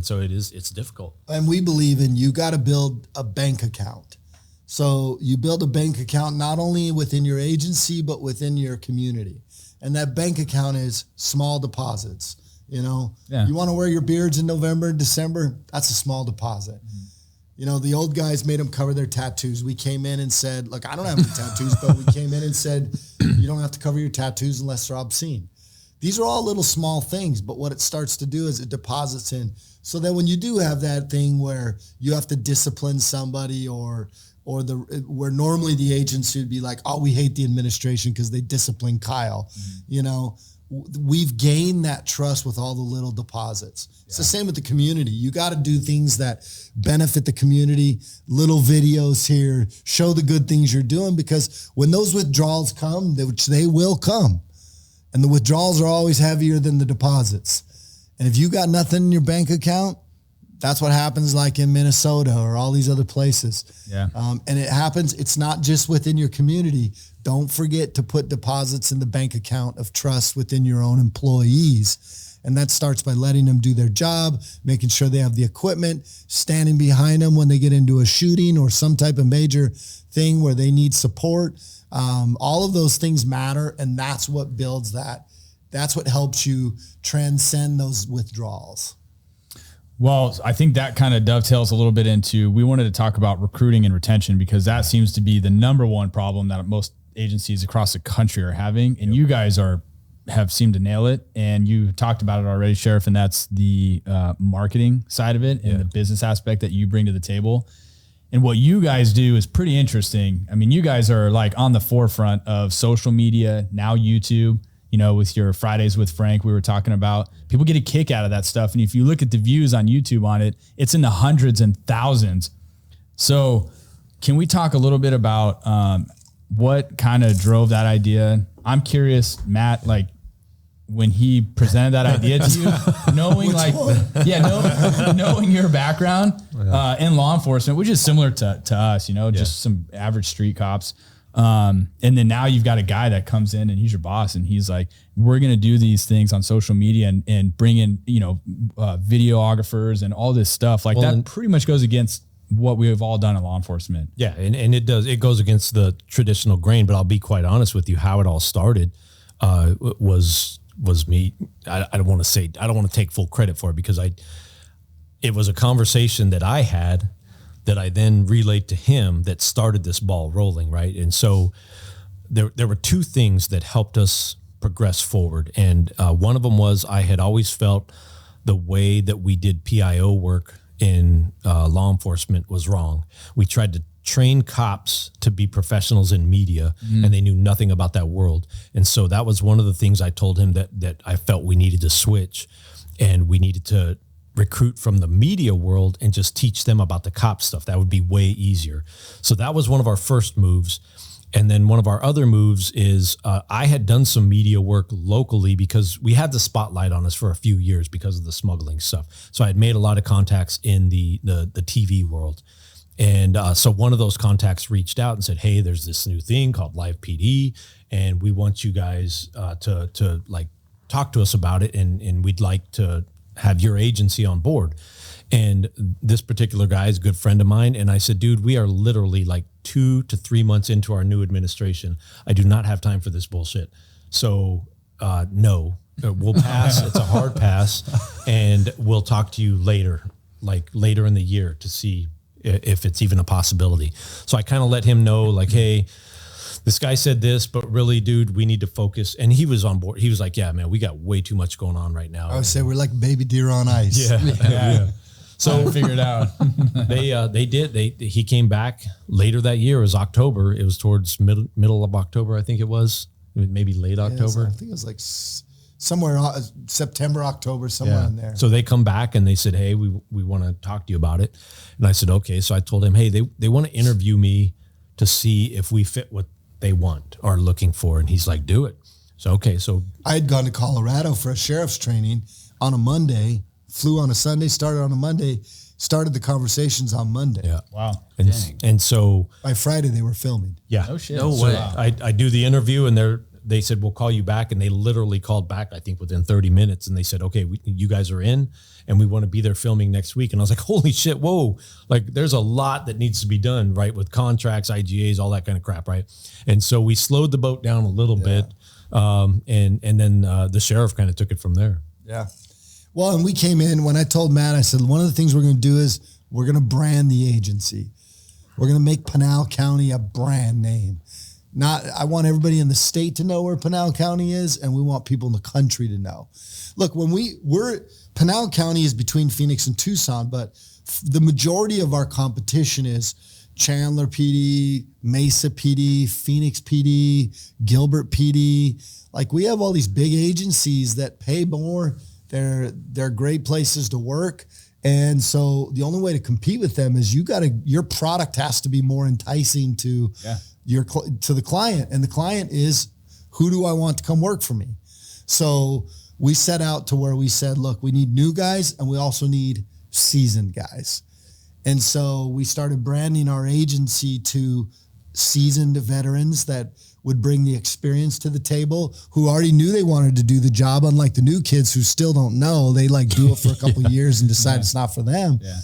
And so it's difficult. And we believe in, you got to build a bank account. So you build a bank account not only within your agency, but within your community. And that bank account is small deposits. You know, you want to wear your beards in November and December, that's a small deposit. Mm-hmm. You know, the old guys made them cover their tattoos. We came in and said, look, I don't have any tattoos, but we came in and said, you don't have to cover your tattoos unless they're obscene. These are all little small things, but what it starts to do is it deposits in. So that when you do have that thing where you have to discipline somebody or where normally the agency would be like, oh, we hate the administration because they discipline Kyle. Mm-hmm. You know, we've gained that trust with all the little deposits. Yeah. It's the same with the community. You got to do things that benefit the community, little videos here, show the good things you're doing, because when those withdrawals come, which they will come, and the withdrawals are always heavier than the deposits. And if you got nothing in your bank account, that's what happens like in Minnesota or all these other places. Yeah. And it happens, it's not just within your community. Don't forget to put deposits in the bank account of trust within your own employees. And that starts by letting them do their job, making sure they have the equipment, standing behind them when they get into a shooting or some type of major thing where they need support. All of those things matter, and that's what builds that. That's what helps you transcend those withdrawals. Well, I think that kind of dovetails a little bit into, we wanted to talk about recruiting and retention, because that seems to be the number one problem that most agencies across the country are having. And you guys have seemed to nail it. And you talked about it already, Sheriff, and that's the marketing side of it and the business aspect that you bring to the table. And what you guys do is pretty interesting. I mean, you guys are like on the forefront of social media, now YouTube. You know, with your Fridays with Frank, we were talking about, people get a kick out of that stuff. And if you look at the views on YouTube on it, it's in the hundreds and thousands. So can we talk a little bit about what kind of drove that idea? I'm curious, Matt, like when he presented that idea to you, knowing knowing your background in law enforcement, which is similar to us, you know, just some average street cops. And then now you've got a guy that comes in and he's your boss, and he's like, we're going to do these things on social media and bring in, you know, videographers and all this stuff like that pretty much goes against what we have all done in law enforcement. Yeah. And it goes against the traditional grain, but I'll be quite honest with you. How it all started, was me. I don't want to take full credit for it, because it was a conversation that I had that I then relayed to him that started this ball rolling, right? And so there were two things that helped us progress forward. And one of them was, I had always felt the way that we did PIO work in law enforcement was wrong. We tried to train cops to be professionals in media, and they knew nothing about that world. And so that was one of the things I told him that I felt we needed to switch, and we needed to recruit from the media world and just teach them about the cop stuff. That would be way easier. So that was one of our first moves. And then one of our other moves is I had done some media work locally because we had the spotlight on us for a few years because of the smuggling stuff. So I had made a lot of contacts in the TV world. And so one of those contacts reached out and said, hey, there's this new thing called Live PD, and we want you guys to like talk to us about it, and we'd like to have your agency on board. And this particular guy is a good friend of mine. And I said, dude, we are literally like 2 to 3 months into our new administration. I do not have time for this bullshit. So no, we'll pass. It's a hard pass. And we'll talk to you later, like later in the year, to see if it's even a possibility. So I kind of let him know, like, hey, this guy said this, but really, dude, we need to focus. And he was on board. He was like, yeah, man, we got way too much going on right now. I would say we're like baby deer on ice. Yeah. So figured out. He came back later that year. It was October. It was towards middle of October, I think it was. Maybe late October. I think it was like somewhere September, October, somewhere in there. So they come back and they said, hey, we want to talk to you about it. And I said, okay. So I told him, hey, they want to interview me to see if we fit what they want or looking for. And he's like, do it. So, okay. So I had gone to Colorado for a sheriff's training on a Monday, flew on a Sunday, started on a Monday, started the conversations on Monday. Yeah. Wow. And so by Friday they were filming. Yeah. No shit. No way. I do the interview, and they said, we'll call you back. And they literally called back, I think within 30 minutes. And they said, okay, you guys are in and we want to be there filming next week. And I was like, holy shit, whoa. Like there's a lot that needs to be done, right? With contracts, IGAs, all that kind of crap, right? And so we slowed the boat down a little bit. And then the sheriff kind of took it from there. Yeah. Well, and we came in, when I told Matt, I said, one of the things we're going to do is we're going to brand the agency. We're going to make Pinal County a brand name. I want everybody in the state to know where Pinal County is, and we want people in the country to know. Look, Pinal County is between Phoenix and Tucson, but the majority of our competition is Chandler PD, Mesa PD, Phoenix PD, Gilbert PD. Like we have all these big agencies that pay more. They're great places to work. And so the only way to compete with them is your product has to be more enticing to the client. And the client is, who do I want to come work for me? So we set out to where we said, look, we need new guys and we also need seasoned guys. And so we started branding our agency to seasoned veterans that would bring the experience to the table, who already knew they wanted to do the job, unlike the new kids who still don't know. They like do it for a couple of years and decide it's not for them. Yeah.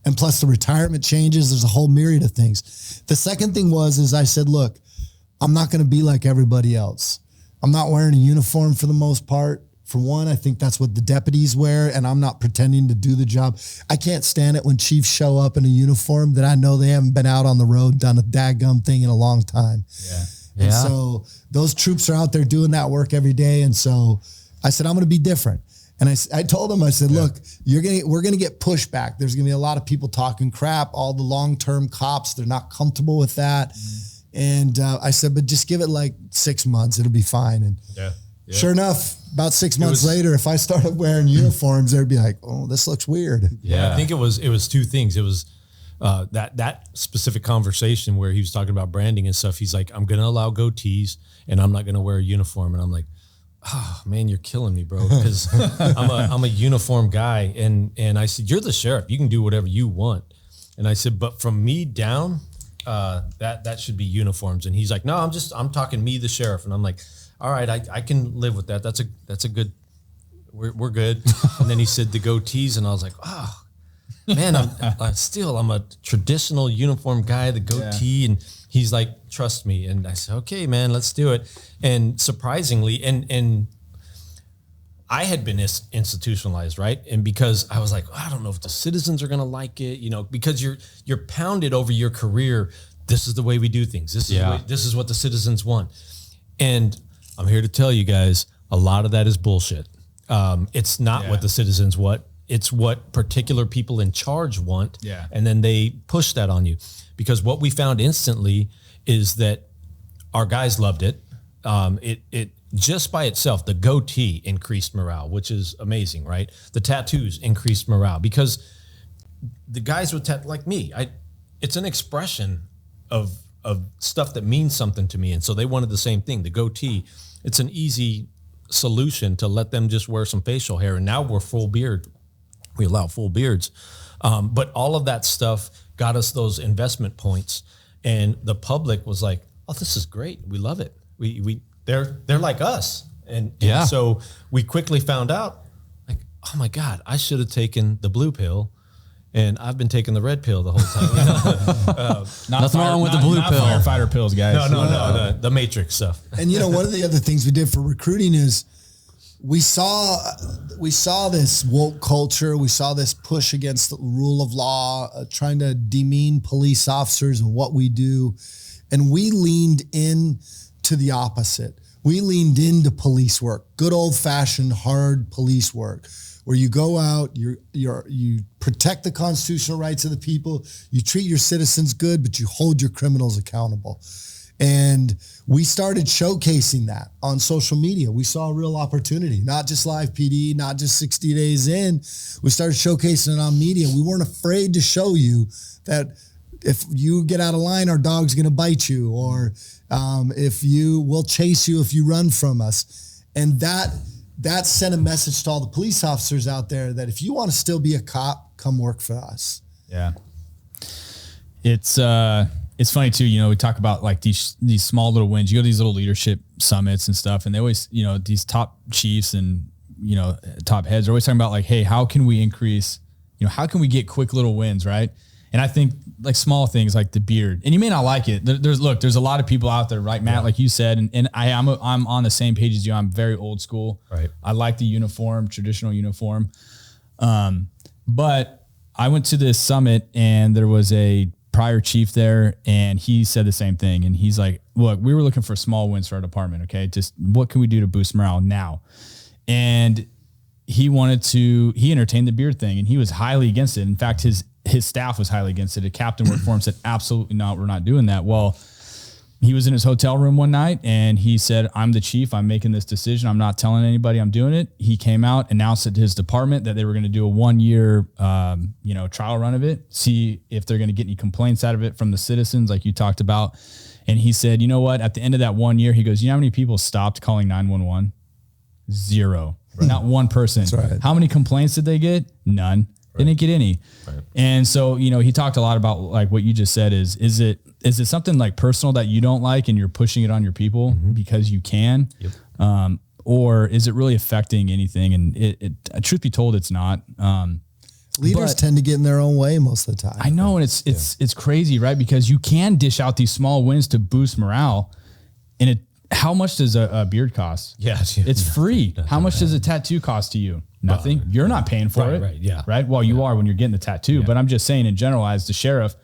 And plus the retirement changes, there's a whole myriad of things. The second thing is I said, look, I'm not going to be like everybody else. I'm not wearing a uniform for the most part. For one, I think that's what the deputies wear, and I'm not pretending to do the job. I can't stand it when chiefs show up in a uniform that I know they haven't been out on the road, done a daggum thing in a long time. Yeah. And so those troops are out there doing that work every day. And so I said, I'm going to be different. And I told them, I said, look, we're going to get pushback. There's going to be a lot of people talking crap. All the long-term cops, they're not comfortable with that. And I said, but just give it like 6 months. It'll be fine. And sure enough, about 6 months later, if I started wearing uniforms, they'd be like, oh, this looks weird. Yeah. I think it was two things. It was that specific conversation where he was talking about branding and stuff. He's like, I'm going to allow goatees and I'm not going to wear a uniform. And I'm like, oh man, you're killing me, bro. Because I'm a uniform guy. And I said, you're the sheriff. You can do whatever you want. And I said, but from me down, that should be uniforms. And he's like, no, I'm talking me, the sheriff. And I'm like, all right, I can live with that. That's a good, we're good. And then he said the goatees. And I was like, oh, man, I'm a traditional uniform guy, the goatee. And he's like, trust me. And I said, okay, man, let's do it. And surprisingly, and I had been institutionalized, right? And because I was like, I don't know if the citizens are going to like it, because you're pounded over your career. This is the way we do things. This is what the citizens want. And I'm here to tell you guys, a lot of that is bullshit. It's not what the citizens want. It's what particular people in charge want. Yeah. And then they push that on you, because what we found instantly is that our guys loved it. It just by itself, the goatee increased morale, which is amazing, right? The tattoos increased morale because the guys with like me, it's an expression of stuff that means something to me. And so they wanted the same thing, the goatee. It's an easy solution to let them just wear some facial hair. And now we're full beard. We allow full beards. But all of that stuff got us those investment points. And the public was like, oh, this is great. We love it. They're like us. And so we quickly found out, like, oh my God, I should have taken the blue pill. And I've been taking the red pill the whole time. Nothing wrong with the blue pill. Firefighter pills, guys. No, the Matrix stuff. And one of the other things we did for recruiting is we saw this woke culture. We saw this push against the rule of law, trying to demean police officers and what we do. And we leaned in to the opposite. We leaned into police work, good old fashioned hard police work, where you go out, you protect the constitutional rights of the people, you treat your citizens good, but you hold your criminals accountable. And we started showcasing that on social media. We saw a real opportunity, not just live PD, not just 60 days in. We started showcasing it on media. We weren't afraid to show you that if you get out of line, our dog's going to bite you, or we'll chase you if you run from us. And that sent a message to all the police officers out there that if you want to still be a cop, come work for us. Yeah. It's, it's funny too, you know, we talk about like these small little wins. You go to these little leadership summits and stuff, and they always, you know, these top chiefs and, you know, top heads are always talking about like, hey, how can we increase, you know, how can we get quick little wins, right? And I think like small things like the beard, and you may not like it. There's a lot of people out there, right, Matt? Yeah. Like you said, and I'm on the same page as you. I'm very old school. Right. I like the uniform, traditional uniform. But I went to this summit and there was a prior chief there, and he said the same thing. And he's like, look, we were looking for small wins for our department. Okay. Just what can we do to boost morale now? And he entertained the beard thing, and he was highly against it. In fact, his staff was highly against it. A captain worked for him, said, absolutely not. We're not doing that. Well, he was in his hotel room one night and he said, I'm the chief. I'm making this decision. I'm not telling anybody I'm doing it. He came out, announced it to his department that they were going to do a 1 year, trial run of it, see if they're going to get any complaints out of it from the citizens, like you talked about. And he said, you know what, at the end of that 1 year, he goes, you know how many people stopped calling 911? Zero. Right. Not one person. That's right. How many complaints did they get? None. Right. They didn't get any. Right. And so, you know, he talked a lot about like what you just said is it something like personal that you don't like and you're pushing it on your people because you can, or is it really affecting anything? And it truth be told, it's not. Leaders tend to get in their own way most of the time. I know. And it's crazy, right? Because you can dish out these small wins to boost morale, and how much does a beard cost? Yes. It's free. How much does a tattoo cost to you? Nothing. You're not paying for it. Right. Yeah. Right. Well, you are when you're getting the tattoo, but I'm just saying in general, as the sheriff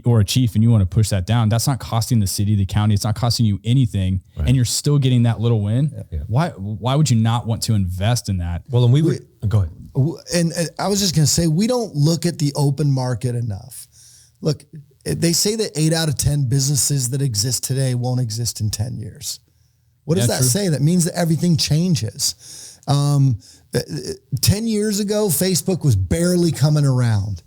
or a chief, and you want to push that down, that's not costing the city, the county. It's not costing you anything. Right. And you're still getting that little win. Yeah. Why would you not want to invest in that? Well, and go ahead. And I was just going to say, we don't look at the open market enough. Look, they say that 8 out of 10 businesses that exist today won't exist in 10 years. What does that say? That means that everything changes. 10 years ago, Facebook was barely coming around.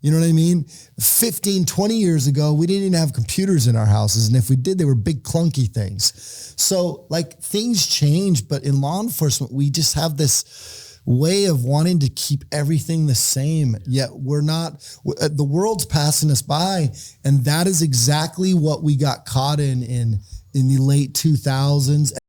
You know what I mean? 15, 20 years ago, we didn't even have computers in our houses. And if we did, they were big clunky things. So like things change, but in law enforcement, we just have this way of wanting to keep everything the same. Yet we're not, the world's passing us by. And that is exactly what we got caught in the late 2000s.